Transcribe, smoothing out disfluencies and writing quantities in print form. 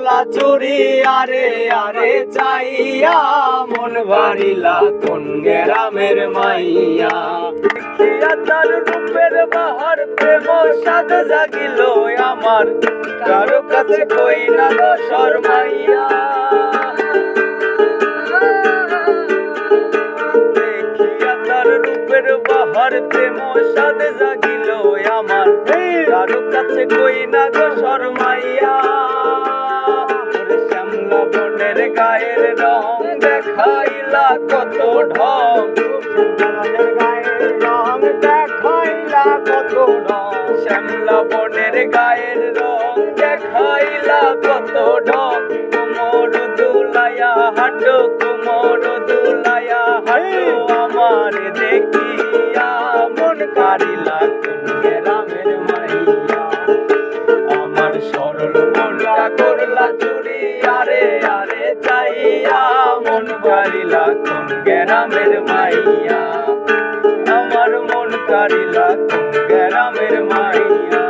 করলা চুরি আরে আরে চাইয়া মন ভারিলা কোন গ্রামের মাইয়া দেখিয়া তার রূপের বাহার প্রেম সাদ জাগিল আমার কারো কাছে কই না গো শর্মাইয়া দেখিয়া তার রূপের বাহার প্রেম সাদ জাগিল আমার কারো কাছে কই না গো শর্মাইয়া শ্যামলা বনের গায়ের রং দেখাইলা কত ঢং গায়ের রং দেখাইলা কত ঢং শ্যামলা বনের গায়ের রং দেখাইলা কত ঢং কোমর দুলাইয়া হাঁটো কোমর দুলাইয়া হাঁটো আমার দেখিয়া মন কারিলা কোন গ্রামের মাইয়া আমার সরল মনটা করলা চুরি আরে আরে চাইয়া মন কারিলা কোন গ্রামের মাইয়া আমার মন কারিলা কোন গ্রামের মাইয়া।